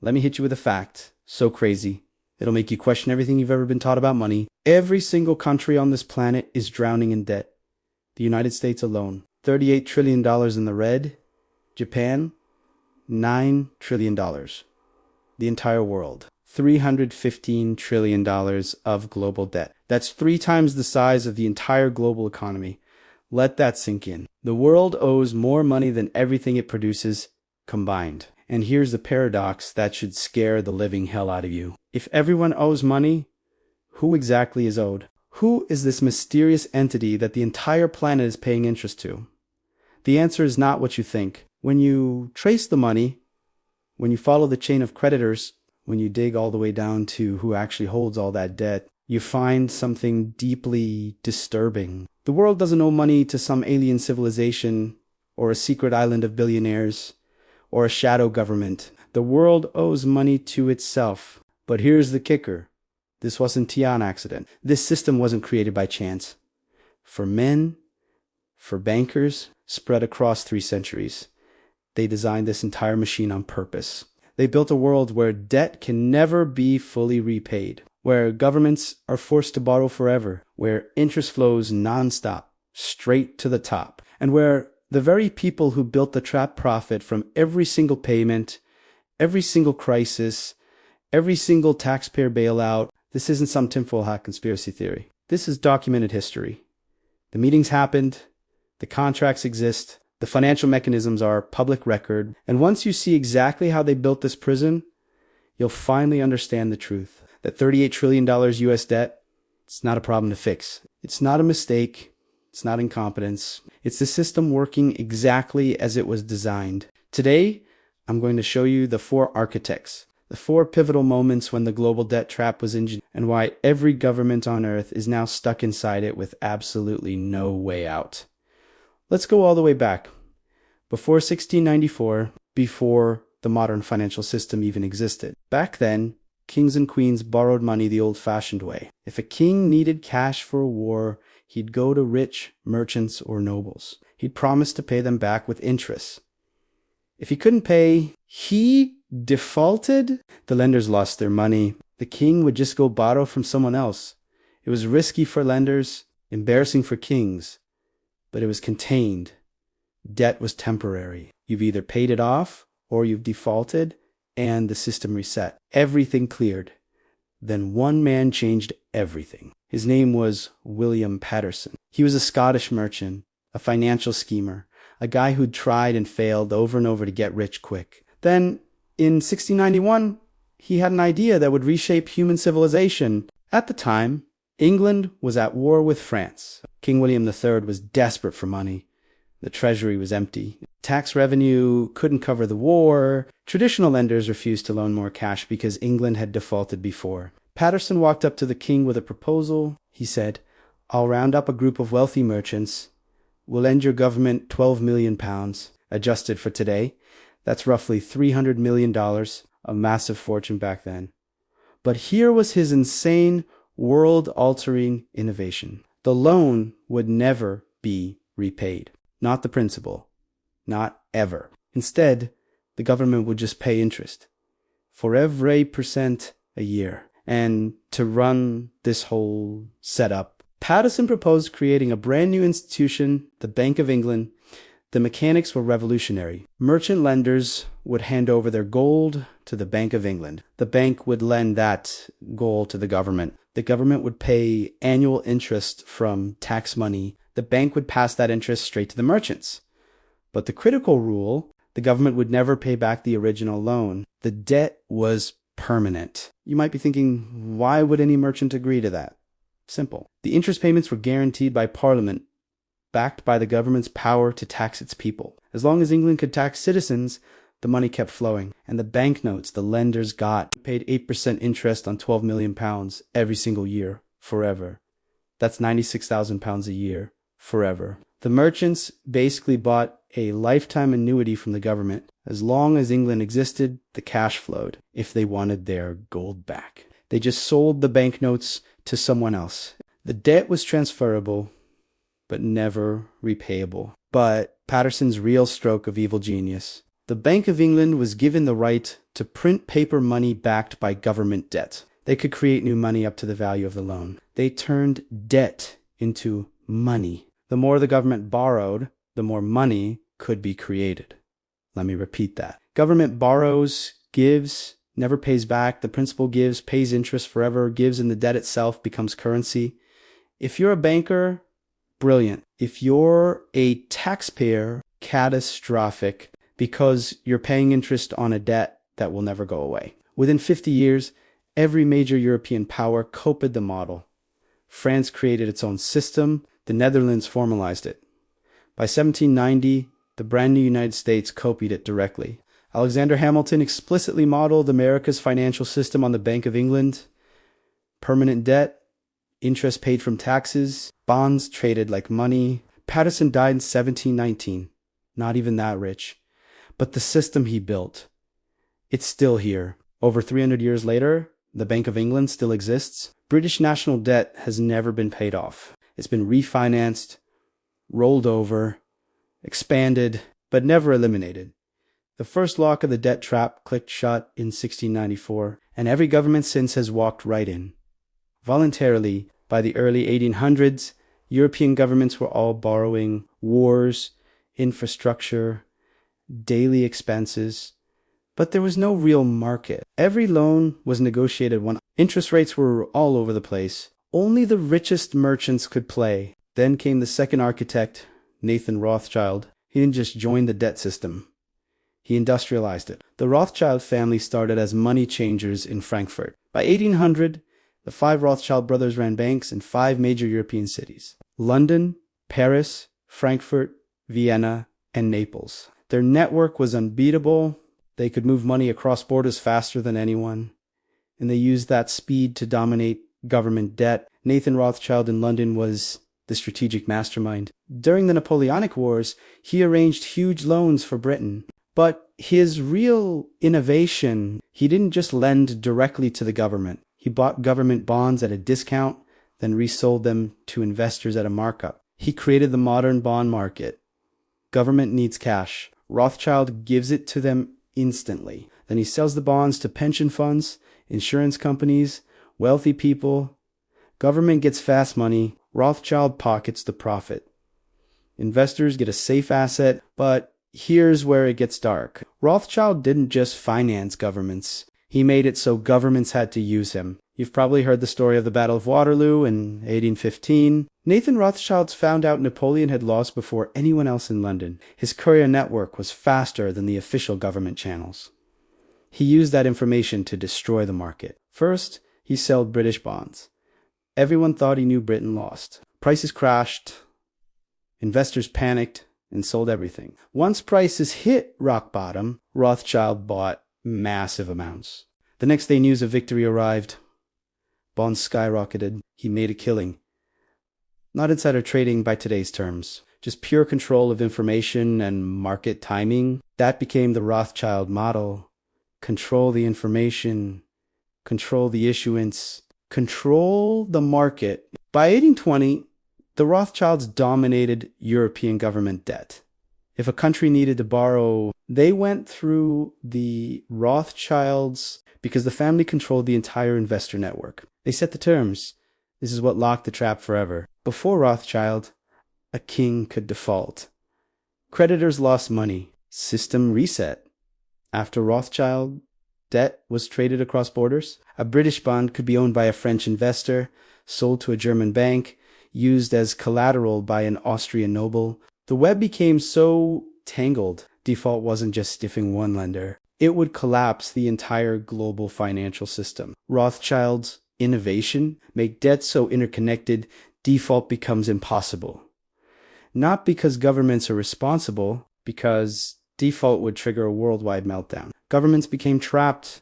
Let me hit you with a fact. So crazy. It'll make you question everything you've ever been taught about money. Every single country on this planet is drowning in debt. The United States alone, $38 trillion in the red. Japan, $9 trillion. The entire world, $315 trillion of global debt. That's 3 times the size of the entire global economy. Let that sink in. The world owes more money than everything it produces combined. And here's the paradox that should scare the living hell out of you. If everyone owes money, who exactly is owed? Who is this mysterious entity that the entire planet is paying interest to? The answer is not what you think. When you trace the money, when you follow the chain of creditors, when you dig all the way down to who actually holds all that debt, you find something deeply disturbing. The world doesn't owe money to some alien civilization or a secret island of billionaires or a shadow government. The world owes money to itself. But here's the kicker. This wasn't an accident. This system wasn't created by chance. For men, for bankers, spread across 3 centuries, they designed this entire machine on purpose. They built a world where debt can never be fully repaid, where governments are forced to borrow forever, where interest flows nonstop, straight to the top, and where the very people who built the trap profit from every single payment, every single crisis, every single taxpayer bailout. This isn't some tinfoil hat conspiracy theory. This is documented history. The meetings happened, the contracts exist, the financial mechanisms are public record, and once you see exactly how they built this prison, you'll finally understand the truth. That $38 trillion US debt, it's not a problem to fix. It's not a mistake. It's not incompetence. It's the system working exactly as it was designed. Today, I'm going to show you the 4 architects, the 4 pivotal moments when the global debt trap was engineered, and why every government on Earth is now stuck inside it with absolutely no way out. Let's go all the way back. Before 1694, before the modern financial system even existed. Back then, kings and queens borrowed money the old-fashioned way. If a king needed cash for a war, he'd go to rich merchants or nobles. He'd promise to pay them back with interest. If he couldn't pay, he defaulted. The lenders lost their money. The king would just go borrow from someone else. It was risky for lenders, embarrassing for kings, but it was contained. Debt was temporary. You've either paid it off or you've defaulted, and the system reset. Everything cleared. Then one man changed everything. His name was William Paterson. He was a Scottish merchant, a financial schemer, a guy who'd tried and failed over and over to get rich quick. Then, in 1691, he had an idea that would reshape human civilization. At the time, England was at war with France. King William III was desperate for money. The treasury was empty. Tax revenue couldn't cover the war. Traditional lenders refused to loan more cash because England had defaulted before. Paterson walked up to the king with a proposal. He said, "I'll round up a group of wealthy merchants. We'll lend your government £12 million, adjusted for today. That's roughly $300 million, a massive fortune back then." But here was his insane, world-altering innovation. The loan would never be repaid. Not the principal. Not ever. Instead, the government would just pay interest for every percent a year. And to run this whole setup, Paterson proposed creating a brand new institution, the Bank of England. The mechanics were revolutionary. Merchant lenders would hand over their gold to the Bank of England. The bank would lend that gold to the government. The government would pay annual interest from tax money. The bank would pass that interest straight to the merchants. But the critical rule, the government would never pay back the original loan. The debt was permanent. You might be thinking, why would any merchant agree to that? Simple. The interest payments were guaranteed by Parliament, backed by the government's power to tax its people. As long as England could tax citizens, the money kept flowing. And the banknotes the lenders got paid 8% interest on £12 million every single year, forever. That's £96,000 a year, forever. The merchants basically bought a lifetime annuity from the government. As long as England existed, the cash flowed if they wanted their gold back. They just sold the banknotes to someone else. The debt was transferable, but never repayable. But Paterson's real stroke of evil genius The Bank of England was given the right to print paper money backed by government debt. They could create new money up to the value of the loan. They turned debt into money. The more the government borrowed, the more money could be created. Let me repeat that. Government borrows, gives, never pays back. The principal gives, pays interest forever, gives, and the debt itself becomes currency. If you're a banker, brilliant. If you're a taxpayer, catastrophic, because you're paying interest on a debt that will never go away. Within 50 years, every major European power copied the model. France created its own system. The Netherlands formalized it. By 1790, the brand new United States copied it directly. Alexander Hamilton explicitly modeled America's financial system on the Bank of England. Permanent debt, interest paid from taxes, bonds traded like money. Patterson died in 1719, not even that rich. But the system he built, it's still here. Over 300 years later, the Bank of England still exists. British national debt has never been paid off. It's been refinanced, rolled over, expanded, but never eliminated. The first lock of the debt trap clicked shut in 1694, and every government since has walked right in. Voluntarily, by the early 1800s, European governments were all borrowing. Wars, infrastructure, daily expenses, but there was no real market. Every loan was negotiated when interest rates were all over the place. Only the richest merchants could play. Then came the second architect, Nathan Rothschild. He didn't just join the debt system. He industrialized it. The Rothschild family started as money changers in Frankfurt. By 1800, the 5 Rothschild brothers ran banks in 5 major European cities: London, Paris, Frankfurt, Vienna, and Naples. Their network was unbeatable. They could move money across borders faster than anyone, and they used that speed to dominate government debt. Nathan Rothschild in London was the strategic mastermind. During the Napoleonic Wars, he arranged huge loans for Britain. But his real innovation, he didn't just lend directly to the government. He bought government bonds at a discount, then resold them to investors at a markup. He created the modern bond market. Government needs cash. Rothschild gives it to them instantly. Then he sells the bonds to pension funds, insurance companies, wealthy people. Government gets fast money. Rothschild pockets the profit. Investors get a safe asset, but here's where it gets dark. Rothschild didn't just finance governments. He made it so governments had to use him. You've probably heard the story of the Battle of Waterloo in 1815. Nathan Rothschild found out Napoleon had lost before anyone else in London. His courier network was faster than the official government channels. He used that information to destroy the market. First, he sold British bonds. Everyone thought he knew Britain lost. Prices crashed. Investors panicked and sold everything. Once prices hit rock bottom, Rothschild bought massive amounts. The next day news of victory arrived. Bonds skyrocketed. He made a killing. Not insider trading by today's terms, just pure control of information and market timing. That became the Rothschild model. Control the information, control the issuance, control the market. By 1820, the Rothschilds dominated European government debt. If a country needed to borrow, they went through the Rothschilds because the family controlled the entire investor network. They set the terms. This is what locked the trap forever. Before Rothschild, a king could default. Creditors lost money. System reset. After Rothschild, debt was traded across borders. A British bond could be owned by a French investor, sold to a German bank, used as collateral by an Austrian noble. The web became so tangled, default wasn't just stiffing one lender. It would collapse the entire global financial system. Rothschild's innovation make debt so interconnected, default becomes impossible. Not because governments are responsible, because default would trigger a worldwide meltdown. Governments became trapped.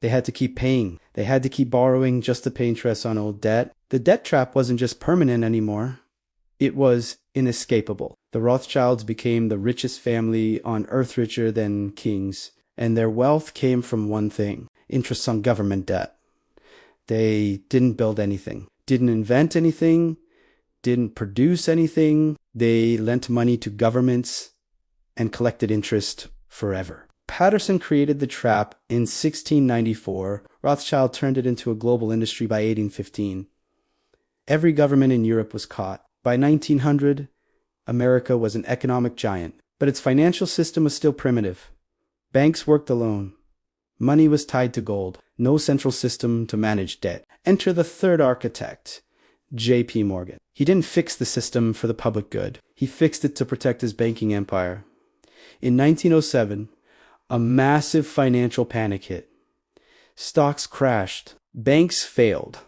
They had to keep paying. They had to keep borrowing just to pay interest on old debt. The debt trap wasn't just permanent anymore. It was inescapable. The Rothschilds became the richest family on earth, richer than kings. And their wealth came from one thing: interest on government debt. They didn't build anything, didn't invent anything, didn't produce anything. They lent money to governments and collected interest forever. Patterson created the trap in 1694. Rothschild turned it into a global industry by 1815. Every government in Europe was caught. By 1900, America was an economic giant, but its financial system was still primitive. Banks worked alone. Money was tied to gold. No central system to manage debt. Enter the third architect, J.P. Morgan. He didn't fix the system for the public good. He fixed it to protect his banking empire. In 1907, a massive financial panic hit. Stocks crashed. Banks failed.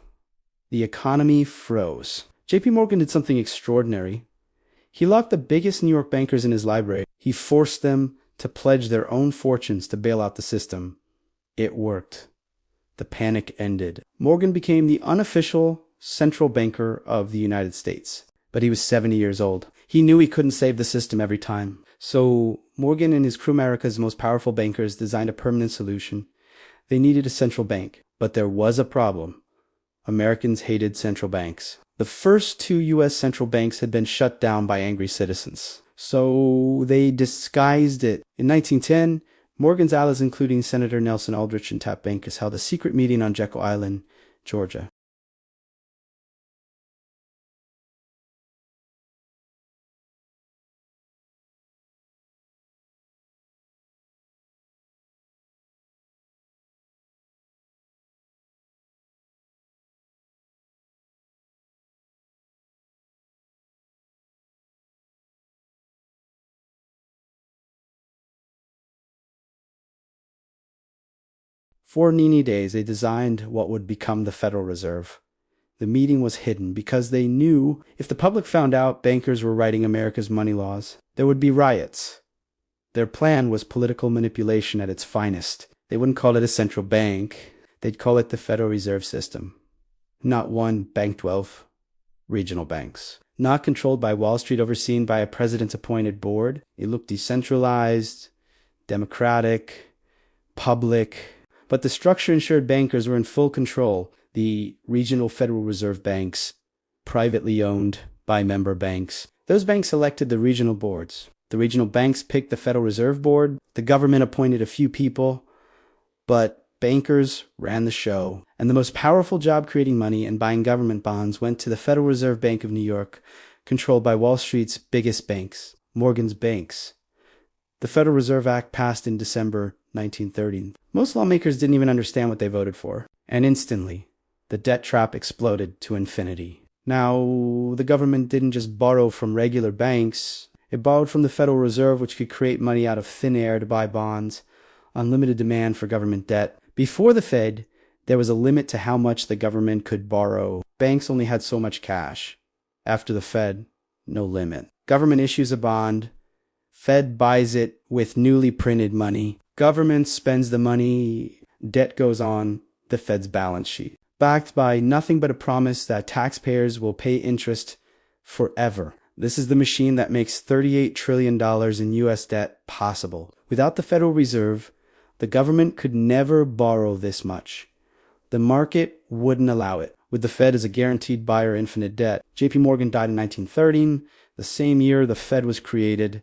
The economy froze. J.P. Morgan did something extraordinary. He locked the biggest New York bankers in his library. He forced them to pledge their own fortunes to bail out the system. It worked. The panic ended. Morgan became the unofficial central banker of the United States. But he was 70 years old. He knew he couldn't save the system every time. So Morgan and his crew, America's most powerful bankers, designed a permanent solution. They needed a central bank. But there was a problem. Americans hated central banks. The first two U.S. central banks had been shut down by angry citizens. So they disguised it. In 1910, Morgan's allies, including Senator Nelson Aldrich and Tap bankers, held a secret meeting on Jekyll Island, Georgia. For rainy days, they designed what would become the Federal Reserve. The meeting was hidden because they knew if the public found out bankers were writing America's money laws, there would be riots. Their plan was political manipulation at its finest. They wouldn't call it a central bank. They'd call it the Federal Reserve System. Not one, bank 12. Regional banks. Not controlled by Wall Street, overseen by a president-appointed board. It looked decentralized, democratic, public. But the structure ensured bankers were in full control. The regional Federal Reserve banks, privately owned by member banks. Those banks elected the regional boards. The regional banks picked the Federal Reserve Board. The government appointed a few people, but bankers ran the show. And the most powerful job creating money and buying government bonds went to the Federal Reserve Bank of New York, controlled by Wall Street's biggest banks, Morgan's banks. The Federal Reserve Act passed in December 1930. Most lawmakers didn't even understand what they voted for. And instantly, the debt trap exploded to infinity. Now, the government didn't just borrow from regular banks. It borrowed from the Federal Reserve, which could create money out of thin air to buy bonds. Unlimited demand for government debt. Before the Fed, there was a limit to how much the government could borrow. Banks only had so much cash. After the Fed, no limit. Government issues a bond. Fed buys it with newly printed money. Government spends the money. Debt goes on the Fed's balance sheet. Backed by nothing but a promise that taxpayers will pay interest forever. This is the machine that makes $38 trillion in U.S. debt possible. Without the Federal Reserve, the government could never borrow this much. The market wouldn't allow it. With the Fed as a guaranteed buyer of infinite debt. J.P. Morgan died in 1913, the same year the Fed was created.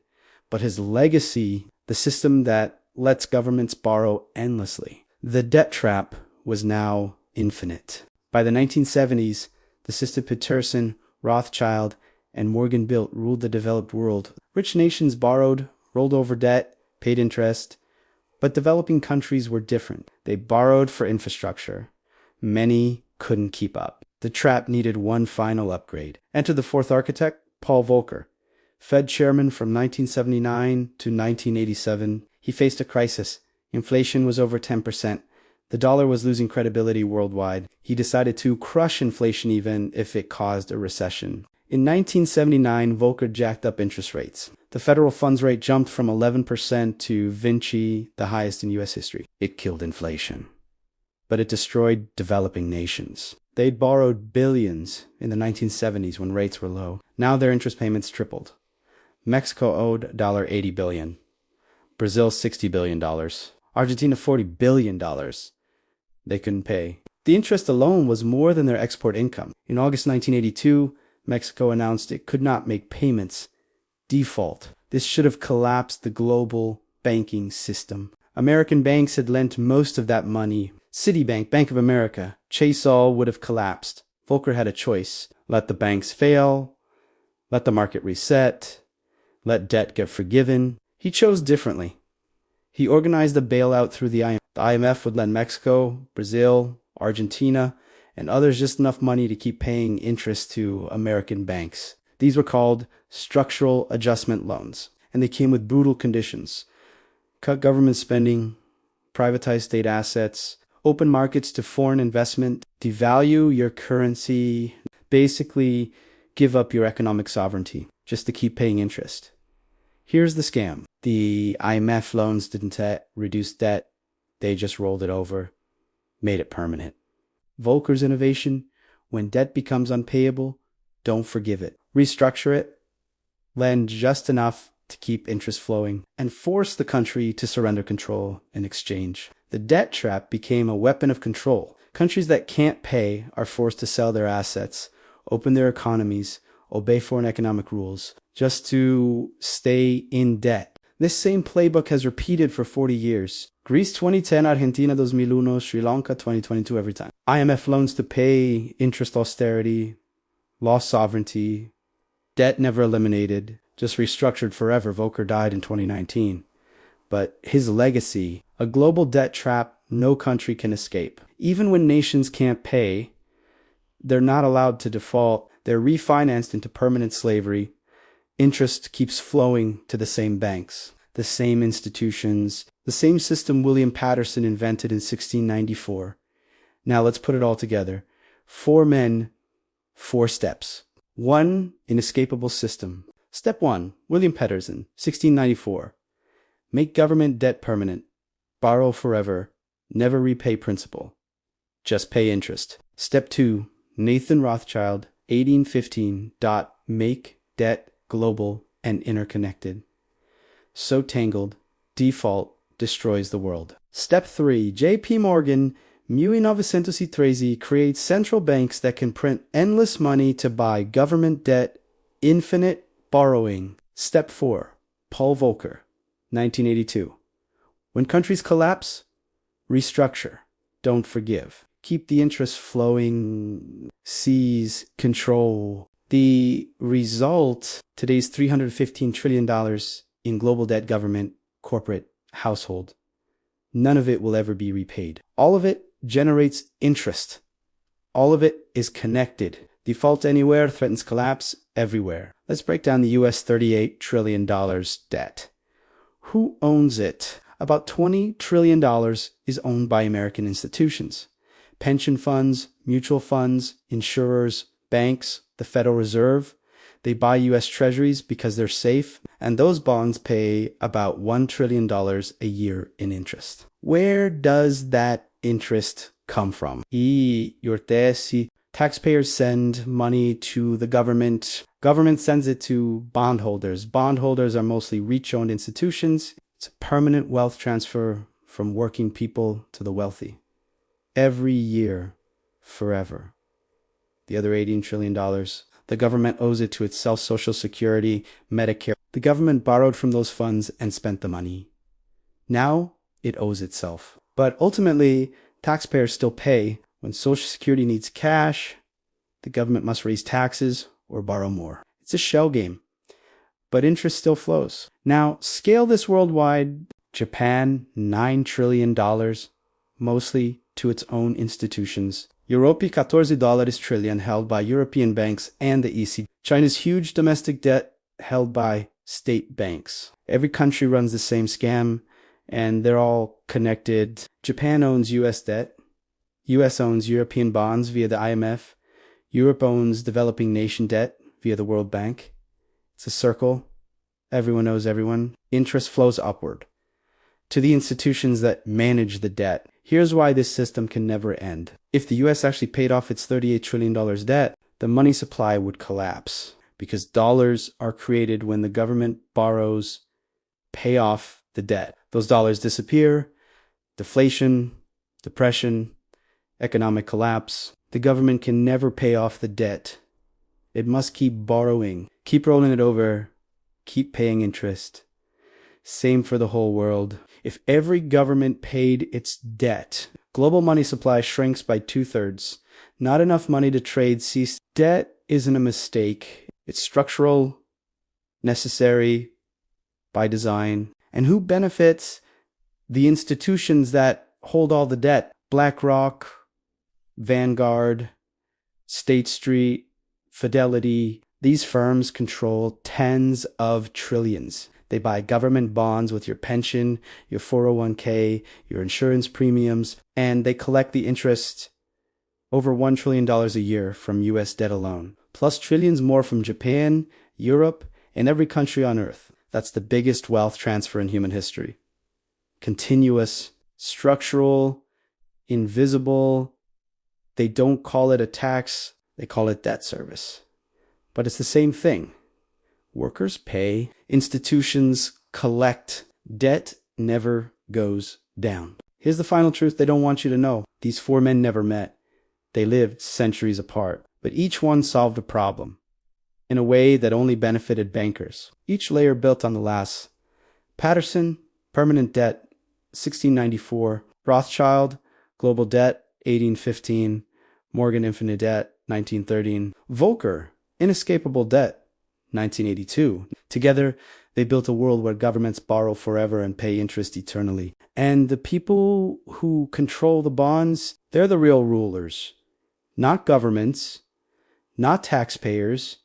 But his legacy, the system that lets governments borrow endlessly. The debt trap was now infinite. By the 1970s, the system Patterson, Rothschild, and Morgan built ruled the developed world. Rich nations borrowed, rolled over debt, paid interest. But developing countries were different. They borrowed for infrastructure. Many couldn't keep up. The trap needed one final upgrade. Enter the fourth architect, Paul Volcker. Fed chairman from 1979 to 1987, he faced a crisis. Inflation was over 10%. The dollar was losing credibility worldwide. He decided to crush inflation even if it caused a recession. In 1979, Volcker jacked up interest rates. The federal funds rate jumped from 11% to Vinci, the highest in U.S. history. It killed inflation. But it destroyed developing nations. They'd borrowed billions in the 1970s when rates were low. Now their interest payments tripled. Mexico owed $80 billion. Brazil $60 billion. Argentina $40 billion. They couldn't pay. The interest alone was more than their export income. In August 1982, Mexico announced it could not make payments. Default. This should have collapsed the global banking system. American banks had lent most of that money. Citibank, Bank of America, Chase all would have collapsed. Volcker had a choice. Let the banks fail, let the market reset, let debt get forgiven. He chose differently. He organized a bailout through the IMF. The IMF would lend Mexico, Brazil, Argentina, and others just enough money to keep paying interest to American banks. These were called structural adjustment loans, and they came with brutal conditions. Cut government spending, privatize state assets, open markets to foreign investment, devalue your currency, basically give up your economic sovereignty just to keep paying interest. Here's the scam. The IMF loans didn't reduce debt. They just rolled it over, made it permanent. Volcker's innovation: when debt becomes unpayable, don't forgive it. Restructure it, lend just enough to keep interest flowing, and force the country to surrender control in exchange. The debt trap became a weapon of control. Countries that can't pay are forced to sell their assets, open their economies, obey foreign economic rules, just to stay in debt. This same playbook has repeated for 40 years. Greece 2010, Argentina 2001, Sri Lanka 2022 every time. IMF loans to pay interest austerity, lost sovereignty, debt never eliminated, just restructured forever. Volcker died in 2019. But his legacy, a global debt trap no country can escape. Even when nations can't pay, they're not allowed to default. They're refinanced into permanent slavery. Interest keeps flowing to the same banks, the same institutions, the same system William Patterson invented in 1694. Now let's put it all together. 4 men, 4 steps. 1 inescapable system. Step 1, William Patterson, 1694. Make government debt permanent. Borrow forever. Never repay principal. Just pay interest. Step 2, Nathan Rothschild, 1815. Make debt global and interconnected. So tangled, default destroys the world. Step 3, J.P. Morgan, 1913, creates central banks that can print endless money to buy government debt, infinite borrowing. Step 4, Paul Volcker, 1982. When countries collapse, restructure, don't forgive. Keep the interest flowing, seize control. The result, today's $315 trillion in global debt, government, corporate, household. None of it will ever be repaid. All of it generates interest. All of it is connected. Default anywhere threatens collapse everywhere. Let's break down the US $38 trillion debt. Who owns it? About $20 trillion is owned by American institutions. Pension funds, mutual funds, insurers, banks, the Federal Reserve. They buy U.S. treasuries because they're safe, and those bonds pay about $1 trillion a year in interest. Where does that interest come from? Taxpayers send money to the government. Government sends it to bondholders. Bondholders are mostly rich-owned institutions. It's a permanent wealth transfer from working people to the wealthy. Every year, forever. The other $18 trillion, the government owes it to itself, Social Security, Medicare. The government borrowed from those funds and spent the money. Now, it owes itself. But ultimately, taxpayers still pay. When Social Security needs cash, the government must raise taxes or borrow more. It's a shell game, but interest still flows. Now, scale this worldwide. Japan, $9 trillion, mostly to its own institutions. Europe, $14 trillion held by European banks and the ECB. China's huge domestic debt held by state banks. Every country runs the same scam, and they're all connected. Japan owns US debt. US owns European bonds via the IMF. Europe owns developing nation debt via the World Bank. It's a circle. Everyone owes everyone. Interest flows upward to the institutions that manage the debt. Here's why this system can never end. If the US actually paid off its $38 trillion debt, the money supply would collapse because dollars are created when the government borrows, pay off the debt. Those dollars disappear, deflation, depression, economic collapse. The government can never pay off the debt. It must keep borrowing, keep rolling it over, keep paying interest. Same for the whole world. If every government paid its debt, global money supply shrinks by 2/3. Not enough money to trade ceased. Debt isn't a mistake. It's structural, necessary, by design. And who benefits? The institutions that hold all the debt. BlackRock, Vanguard, State Street, Fidelity. These firms control tens of trillions. They buy government bonds with your pension, your 401k, your insurance premiums, and they collect the interest, over $1 trillion a year from US debt alone, plus trillions more from Japan, Europe, and every country on earth. That's the biggest wealth transfer in human history. Continuous, structural, invisible. They don't call it a tax, they call it debt service. But it's the same thing. Workers pay, institutions collect. Debt never goes down. Here's the final truth they don't want you to know. These four men never met. They lived centuries apart, but each one solved a problem in a way that only benefited bankers. Each layer built on the last. Patterson, permanent debt, 1694. Rothschild, global debt, 1815. Morgan, infinite debt, 1913. Volcker, inescapable debt, 1982. Together, they built a world where governments borrow forever and pay interest eternally. And the people who control the bonds, they're the real rulers. Not governments, not taxpayers,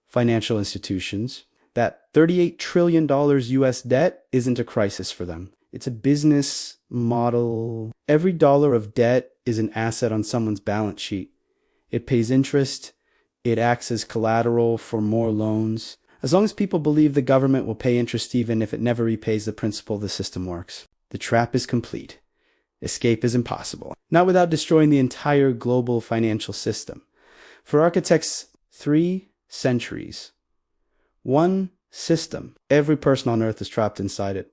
financial institutions. That $38 trillion US debt isn't a crisis for them. It's a business model. Every dollar of debt is an asset on someone's balance sheet. It pays interest. It acts as collateral for more loans. As long as people believe the government will pay interest even if it never repays the principal, the system works. The trap is complete. Escape is impossible. Not without destroying the entire global financial system. For architects, 3 centuries. One system. Every person on earth is trapped inside it.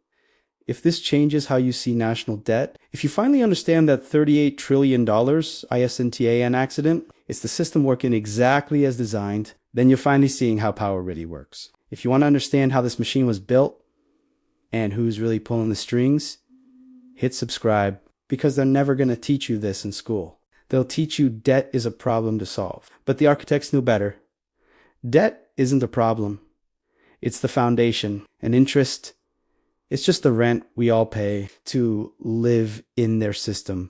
If this changes how you see national debt, if you finally understand that $38 trillion, ISNTA, accident, it's the system working exactly as designed, then you're finally seeing how power really works. If you want to understand how this machine was built and who's really pulling the strings, hit subscribe, because they're never going to teach you this in school. They'll teach you debt is a problem to solve. But the architects knew better. Debt isn't a problem. It's the foundation. And interest, it's just the rent we all pay to live in their system.